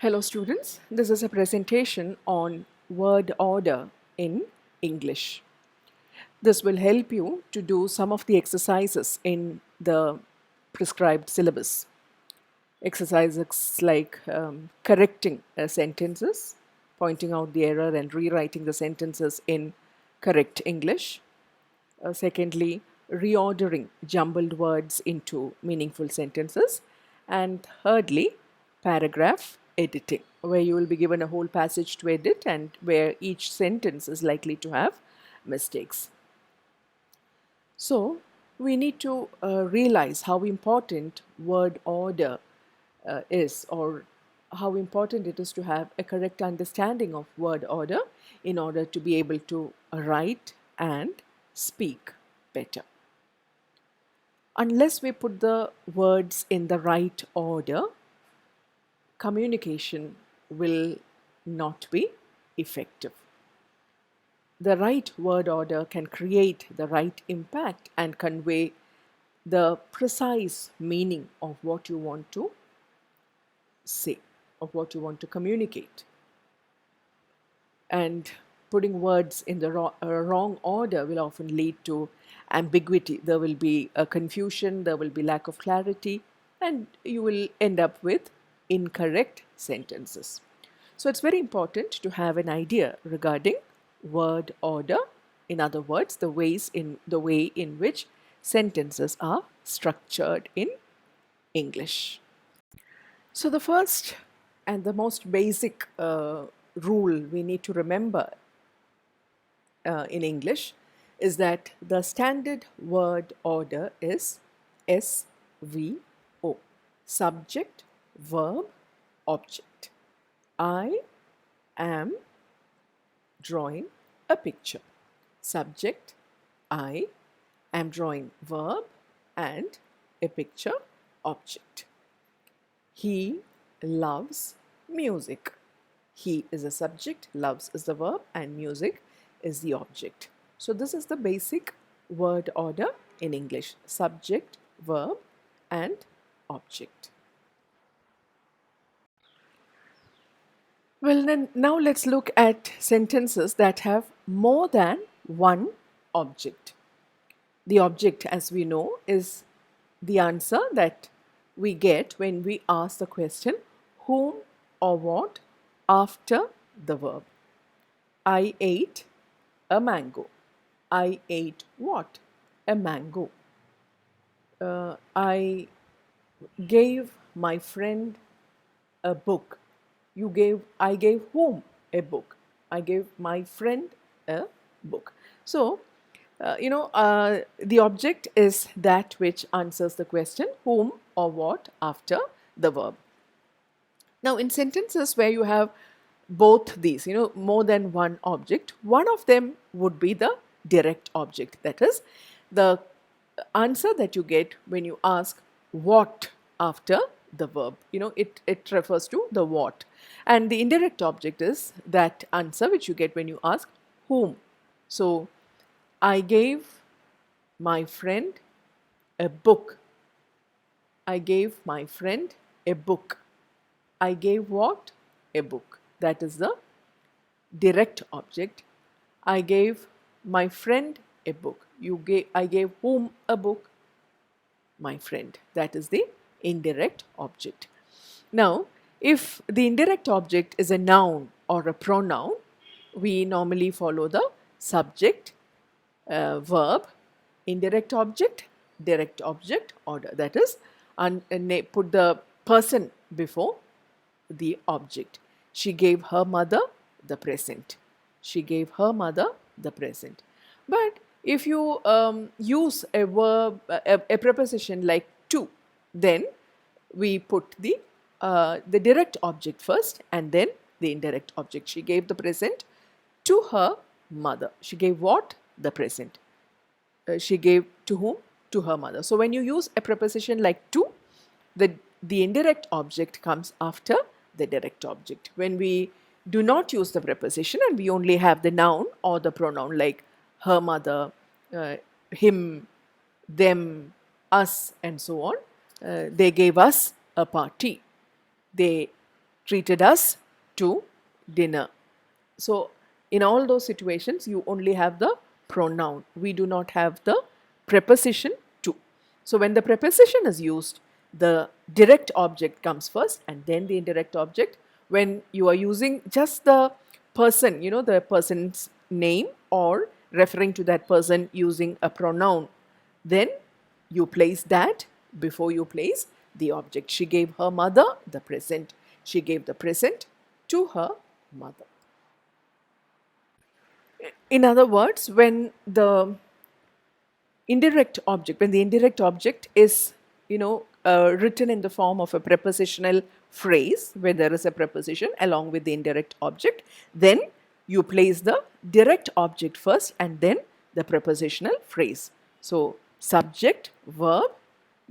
Hello students, this is a presentation on word order in English. This will help you to do some of the exercises in the prescribed syllabus. Exercises like correcting sentences, pointing out the error and rewriting the sentences in correct English. Secondly, reordering jumbled words into meaningful sentences. And thirdly, paragraph editing, where you will be given a whole passage to edit and where each sentence is likely to have mistakes. So, we need to realize how important word order is, or how important it is to have a correct understanding of word order in order to be able to write and speak better. Unless we put the words in the right order, communication will not be effective. The right word order can create the right impact and convey the precise meaning of what you want to say, of what you want to communicate. And putting words in the wrong order will often lead to ambiguity. There will be a confusion, there will be lack of clarity, and you will end up with incorrect sentences. So it's very important to have an idea regarding word order. In other words, the way in which sentences are structured in English. So the first and the most basic rule we need to remember in English is that the standard word order is SVO, subject, verb, object. I am drawing a picture. Subject, I am drawing verb and a picture, object. He loves music. He is a subject, loves is the verb, and music is the object. So this is the basic word order in English: subject, verb, and object. Well, then now let's look at sentences that have more than one object. The object, as we know, is the answer that we get when we ask the question whom or what after the verb. I ate a mango. I ate what? A mango. I gave my friend a book. I gave whom a book? I gave my friend a book. So, the object is that which answers the question whom or what after the verb. Now, in sentences where you have both these, more than one object, one of them would be the direct object. That is, the answer that you get when you ask what after the verb. It refers to the what. And the indirect object is that answer which you get when you ask whom. So, I gave my friend a book. I gave my friend a book. I gave what? A book. That is the direct object. I gave my friend a book. I gave whom a book? My friend. That is the indirect object. Now, if the indirect object is a noun or a pronoun, we normally follow the subject, verb, indirect object, direct object order. That is, put the person before the object. She gave her mother the present. She gave her mother the present. But if you use a verb, a preposition like to, then we put the direct object first and then the indirect object. She gave the present to her mother. She gave what? The present. She gave to whom? To her mother. So when you use a preposition like to, the indirect object comes after the direct object. When we do not use the preposition and we only have the noun or the pronoun like her mother, him, them, us, and so on, they gave us a party. They treated us to dinner. So, in all those situations, you only have the pronoun. We do not have the preposition to. So, when the preposition is used, the direct object comes first and then the indirect object. When you are using just the person, the person's name or referring to that person using a pronoun, then you place that before you place the object. She gave her mother the present. She gave the present to her mother. In other words, when the indirect object is, written in the form of a prepositional phrase, where there is a preposition along with the indirect object, then you place the direct object first and then the prepositional phrase. So, subject, verb,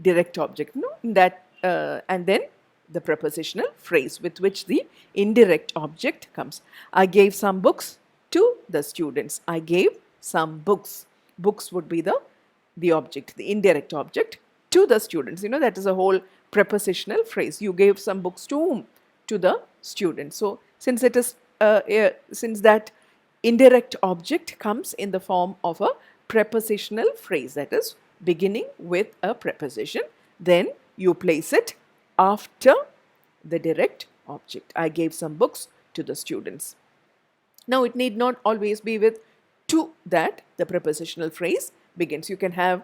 direct object, no, that and then the prepositional phrase with which the indirect object comes. I gave some books to the students. I gave some books. Books would be the object, the indirect object, to the students. That is a whole prepositional phrase. You gave some books to whom? To the students. So since it is since that indirect object comes in the form of a prepositional phrase, that is beginning with a preposition, then you place it after the direct object. I gave some books to the students. Now, it need not always be with to that the prepositional phrase begins. You can have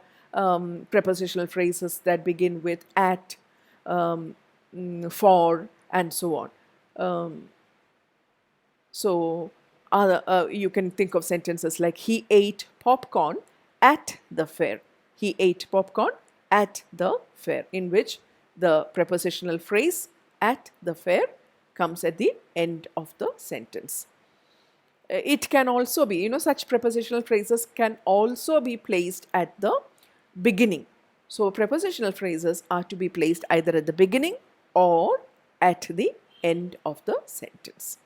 prepositional phrases that begin with at, for, and so on. So, you can think of sentences like he ate popcorn at the fair. He ate popcorn at the fair, in which the prepositional phrase at the fair comes at the end of the sentence. It can also be, such prepositional phrases can also be placed at the beginning. So, prepositional phrases are to be placed either at the beginning or at the end of the sentence.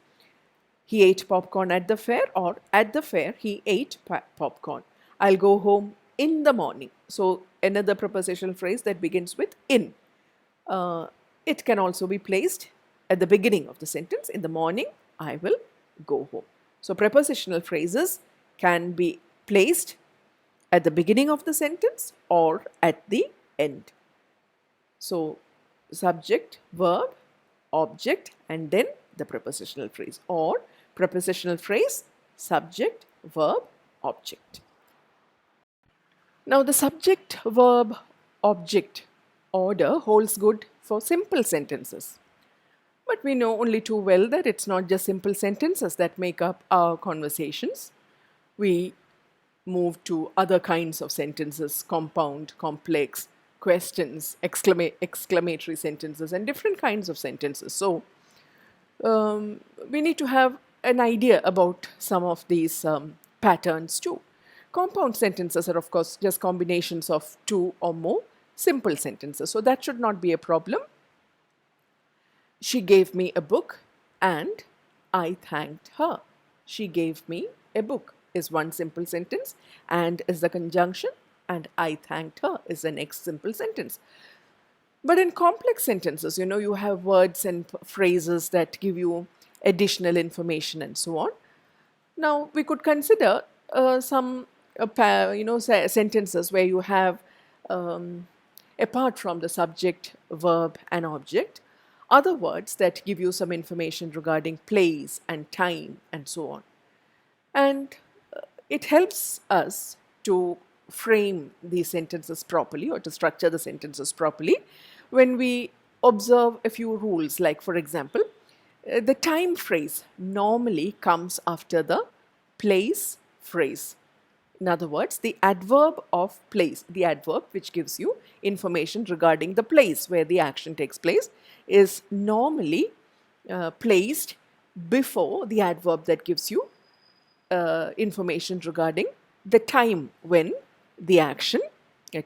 He ate popcorn at the fair, or at the fair he ate popcorn. I'll go home in the morning. So, another prepositional phrase that begins with in. It can also be placed at the beginning of the sentence. In the morning, I will go home. So, prepositional phrases can be placed at the beginning of the sentence or at the end. So, subject, verb, object, and then the prepositional phrase, or prepositional phrase, subject, verb, object. Now, the subject, verb, object order holds good for simple sentences. But we know only too well that it's not just simple sentences that make up our conversations. We move to other kinds of sentences: compound, complex, questions, exclamatory sentences, and different kinds of sentences. So, we need to have an idea about some of these patterns too. Compound sentences are, of course, just combinations of two or more simple sentences. So, that should not be a problem. She gave me a book and I thanked her. She gave me a book is one simple sentence, and is the conjunction, and I thanked her is the next simple sentence. But in complex sentences, you have words and phrases that give you additional information and so on. Now, we could consider some sentences where you have, apart from the subject, verb, and object, other words that give you some information regarding place and time and so on. And it helps us to frame these sentences properly, or to structure the sentences properly, when we observe a few rules. Like, for example, the time phrase normally comes after the place phrase. In other words, the adverb of place, the adverb which gives you information regarding the place where the action takes place, is normally placed before the adverb that gives you information regarding the time when the action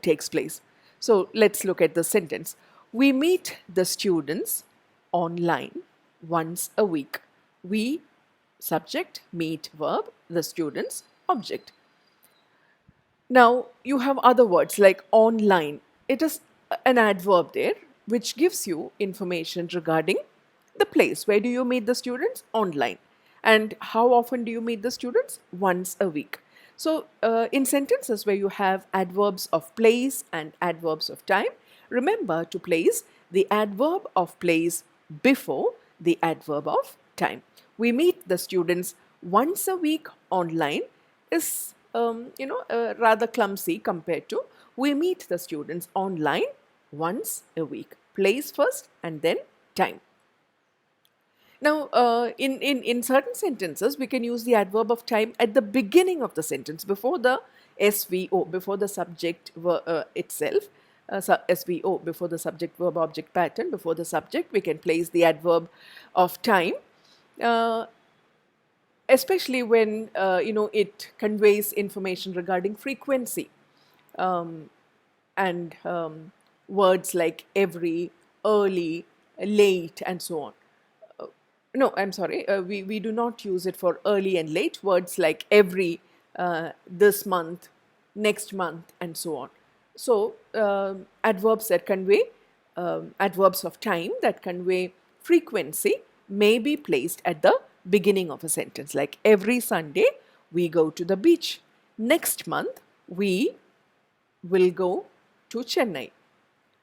takes place. So let's look at the sentence. We meet the students online once a week. We, subject, meet, verb, the students, object. Now you have other words like online. It is an adverb there which gives you information regarding The place. Where do you meet the students? Online. And how often do you meet the students? Once a week. So, in sentences where you have adverbs of place and adverbs of time, remember to place the adverb of place before the adverb of time. We meet the students once a week online is rather clumsy compared to we meet the students online once a week. Place first and then time. Now, in certain sentences, we can use the adverb of time at the beginning of the sentence, before the SVO, before the subject itself. SVO, before the subject verb object pattern, before the subject, we can place the adverb of time, especially when it conveys information regarding frequency, and words like every, early, late, and so on. No, I'm sorry. We do not use it for early and late. Words like every, this month, next month, and so on. So, adverbs that convey, adverbs of time that convey frequency may be placed at the beginning of a sentence. Like every Sunday, we go to the beach. Next month, we will go to Chennai.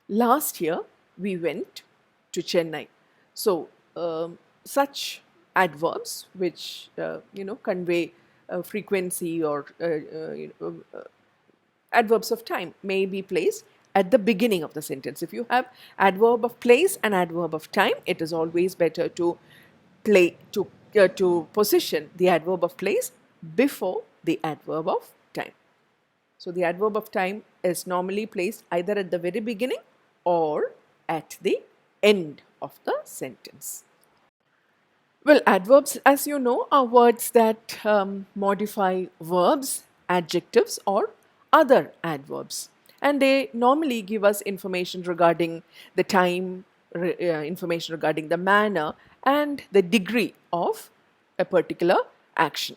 Last year, we went to Chennai. So, such adverbs which convey frequency or adverbs of time may be placed at the beginning of the sentence. If you have adverb of place and adverb of time, it is always better to position the adverb of place before the adverb of time. So the adverb of time is normally placed either at the very beginning or at the end of the sentence. Well, adverbs, as you know, are words that modify verbs, adjectives, or other adverbs. And they normally give us information regarding the time, information regarding the manner, and the degree of a particular action.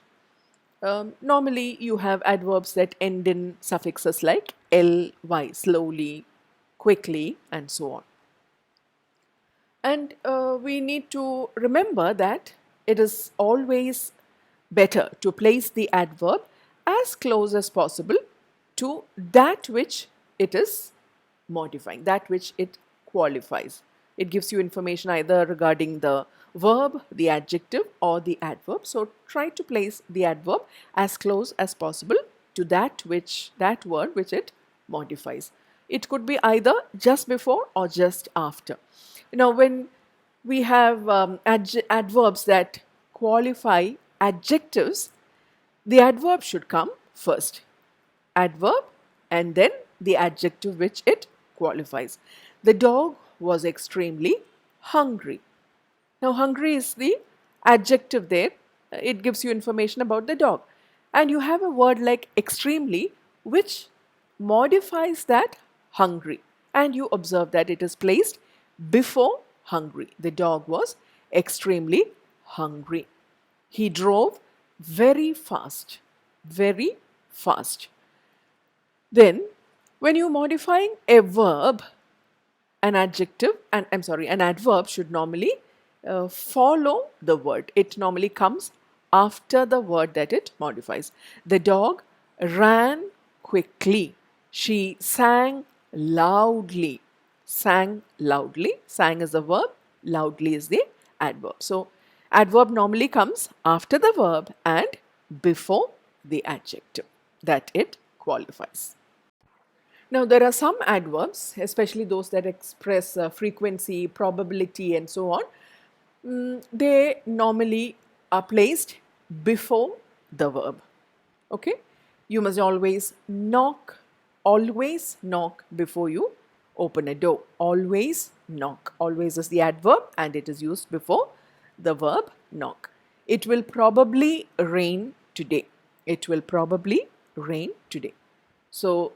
Normally, you have adverbs that end in suffixes like ly, slowly, quickly, and so on. And we need to remember that it is always better to place the adverb as close as possible to that which it is modifying, that which it qualifies. It gives you information either regarding the verb, the adjective, or the adverb. So try to place the adverb as close as possible to that word which it modifies. It could be either just before or just after. Now, when we have adverbs that qualify adjectives, the adverb should come first. Adverb and then the adjective which it qualifies. The dog was extremely hungry. Now, hungry is the adjective there. It gives you information about the dog. And you have a word like extremely which modifies that hungry. And you observe that it is placed before hungry. The dog was extremely hungry. He drove very fast. Very fast. Then, when you're modifying a verb, an adverb should normally follow the word. It normally comes after the word that it modifies. The dog ran quickly. She sang loudly. Sang loudly. Sang is the verb, loudly is the adverb. So, adverb normally comes after the verb and before the adjective that it qualifies. Now, there are some adverbs, especially those that express frequency, probability, and so on. They normally are placed before the verb. Okay? You must always knock before you open a door. Always knock. Always is the adverb and it is used before the verb knock. It will probably rain today. It will probably rain today. So,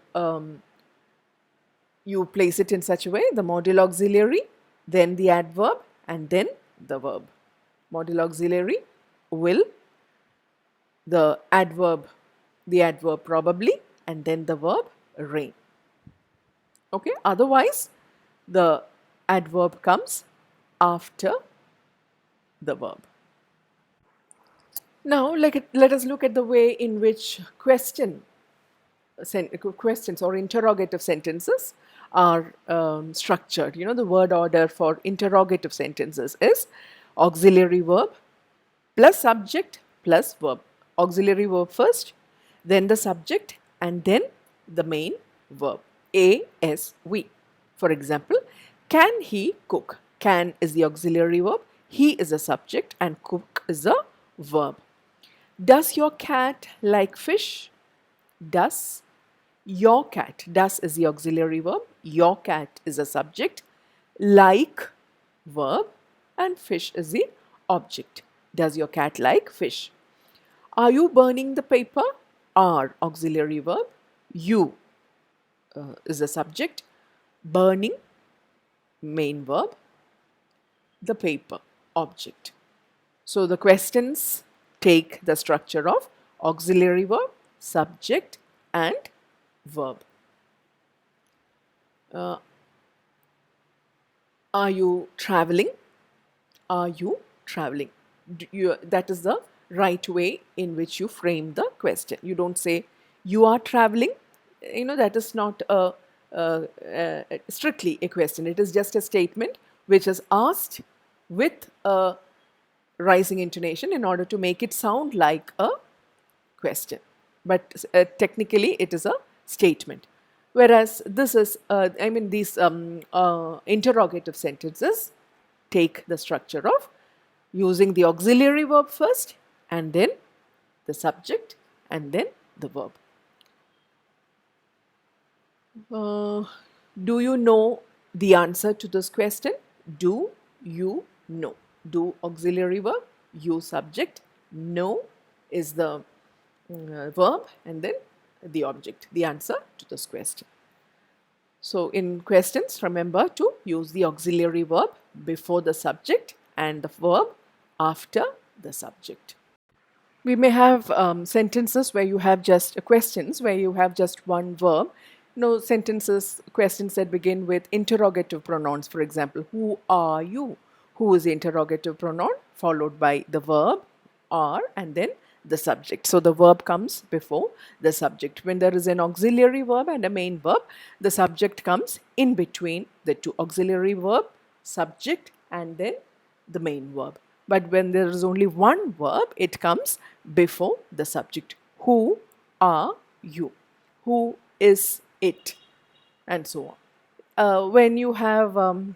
you place it in such a way, the modal auxiliary, then the adverb, and then the verb. Modal auxiliary will, the adverb probably, and then the verb rain. Okay, otherwise the adverb comes after the verb. Now, let us look at the way in which questions or interrogative sentences are structured. You know, the word order for interrogative sentences is auxiliary verb plus subject plus verb. Auxiliary verb first, then the subject, and then the main verb. ASV. For example, can he cook? Can is the auxiliary verb, he is a subject, and cook is a verb. Does your cat like fish? Does your cat, does is the auxiliary verb, your cat is a subject, like verb, and fish is the object. Does your cat like fish? Are you burning the paper? Are auxiliary verb, you is the subject, burning main verb, the paper object. So the questions take the structure of auxiliary verb, subject, and verb. Are you traveling? Are you traveling? That is the right way in which you frame the question. You don't say you are traveling. You know, that is not strictly a question. It is just a statement which is asked with a rising intonation in order to make it sound like a question. But technically, it is a statement. Whereas this is, these interrogative sentences take the structure of using the auxiliary verb first, and then the subject, and then the verb. Do you know the answer to this question? Do you know? Do auxiliary verb, you subject, know is the verb, and then the object, the answer to this question. So in questions, remember to use the auxiliary verb before the subject and the verb after the subject. We may have sentences where you have just questions, where you have just one verb. Sentences, questions that begin with interrogative pronouns. For example, who are you? Who is the interrogative pronoun, followed by the verb, are, and then the subject. So the verb comes before the subject. When there is an auxiliary verb and a main verb, the subject comes in between the two. Auxiliary verb, subject, and then the main verb. But when there is only one verb, it comes before the subject. Who are you? Who is it? And so on. When you have the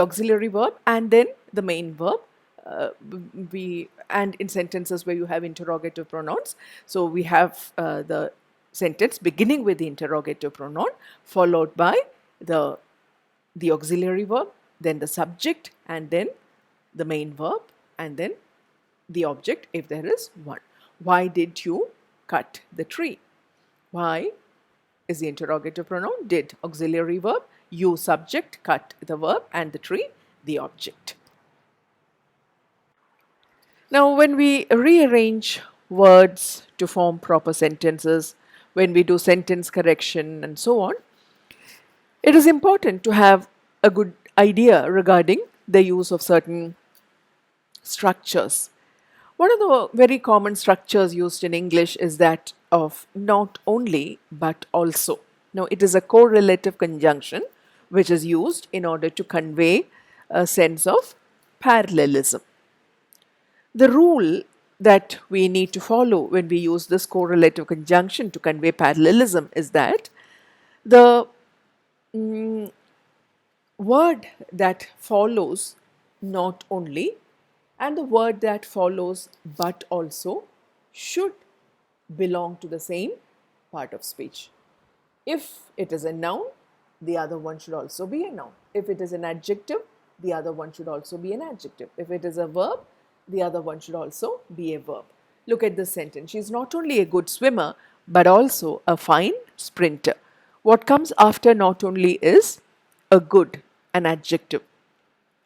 auxiliary verb and then the main verb, and in sentences where you have interrogative pronouns, so we have the sentence beginning with the interrogative pronoun, followed by the auxiliary verb, then the subject, and then the main verb, and then the object if there is one. Why did you cut the tree? Why is the interrogative pronoun, did, auxiliary verb, you subject, cut the verb, and the tree the object. Now, when we rearrange words to form proper sentences, when we do sentence correction and so on, it is important to have a good idea regarding the use of certain structures. One of the very common structures used in English is that of not only but also. Now, it is a correlative conjunction which is used in order to convey a sense of parallelism. The rule that we need to follow when we use this correlative conjunction to convey parallelism is that the word that follows not only and the word that follows but also should belong to the same part of speech. If it is a noun, the other one should also be a noun. If it is an adjective, the other one should also be an adjective. If it is a verb, the other one should also be a verb. Look at this sentence. She is not only a good swimmer, but also a fine sprinter. What comes after not only is a good, an adjective.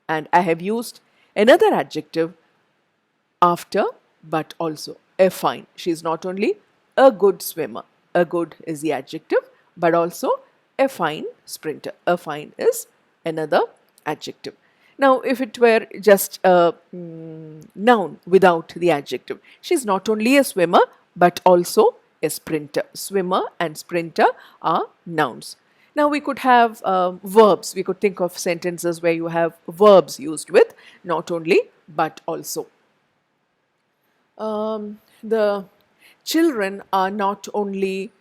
And I have used another adjective after but also, a fine. She is not only a good swimmer. A good is the adjective, but also a fine sprinter. A fine is another adjective. Now, if it were just a noun without the adjective, she's not only a swimmer but also a sprinter. Swimmer and sprinter are nouns. Now, we could have verbs. We could think of sentences where you have verbs used with not only but also. The children are not only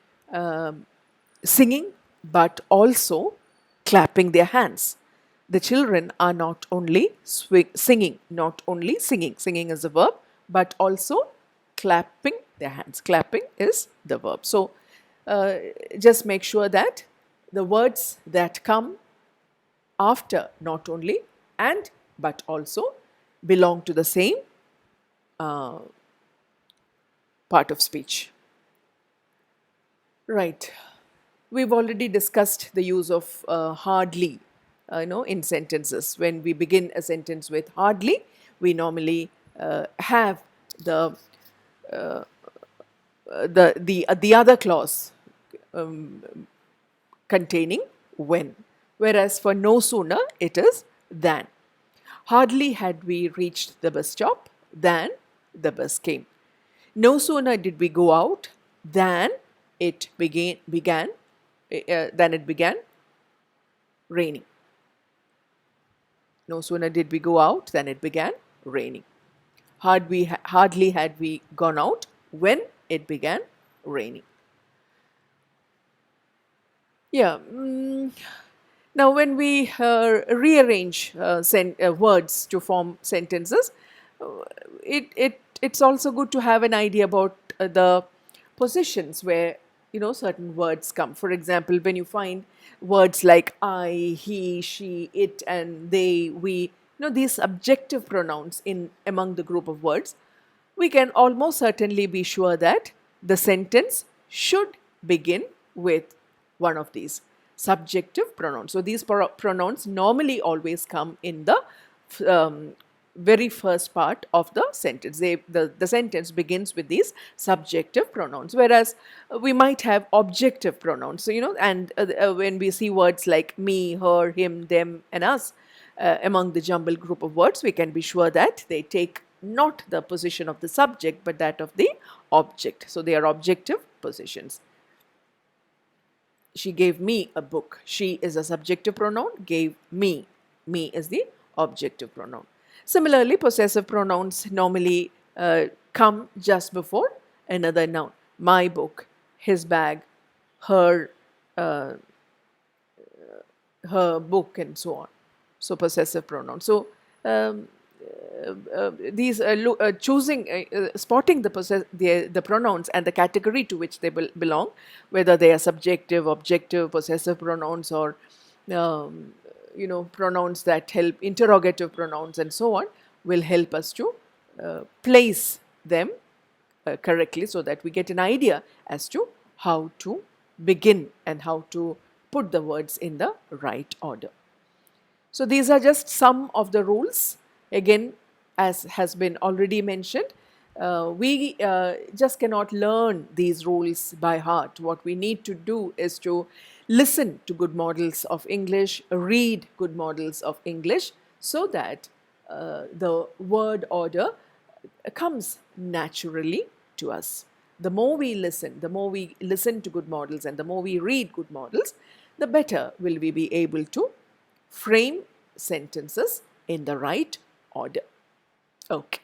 singing but also clapping their hands. The children are not only singing, singing is a verb, but also clapping their hands. Clapping is the verb. So uh, just make sure that the words that come after not only and but also belong to the same part of speech. Right. We've already discussed the use of hardly, in sentences. When we begin a sentence with hardly, we normally have the the other clause containing when, whereas for no sooner it is than. Hardly had we reached the bus stop than the bus came. No sooner did we go out than it began raining. No sooner did we go out than it began raining. Hardly had we gone out when it began raining. Yeah. Now, when we rearrange words to form sentences, it's also good to have an idea about the positions where certain words come. For example, when you find words like I, he, she, it, and they, we, these subjective pronouns in among the group of words, we can almost certainly be sure that the sentence should begin with one of these subjective pronouns. So these pronouns normally always come in the very first part of the sentence. The sentence begins with these subjective pronouns, whereas we might have objective pronouns. So, and when we see words like me, her, him, them, and us among the jumbled group of words, we can be sure that they take not the position of the subject but that of the object. So they are objective positions. She gave me a book. She is a subjective pronoun. Gave me. Me is the objective pronoun. Similarly, possessive pronouns normally come just before another noun. My book, his bag, her her book, and so on. So possessive pronouns. So these choosing spotting the pronouns and the category to which they belong, whether they are subjective, objective, possessive pronouns, or pronouns that help, interrogative pronouns, and so on, will help us to place them correctly, so that we get an idea as to how to begin and how to put the words in the right order. So these are just some of the rules. Again, as has been already mentioned, we just cannot learn these rules by heart. What we need to do is to listen to good models of English, read good models of English, so that the word order comes naturally to us. The more we listen to good models, and the more we read good models, the better will we be able to frame sentences in the right order. Okay.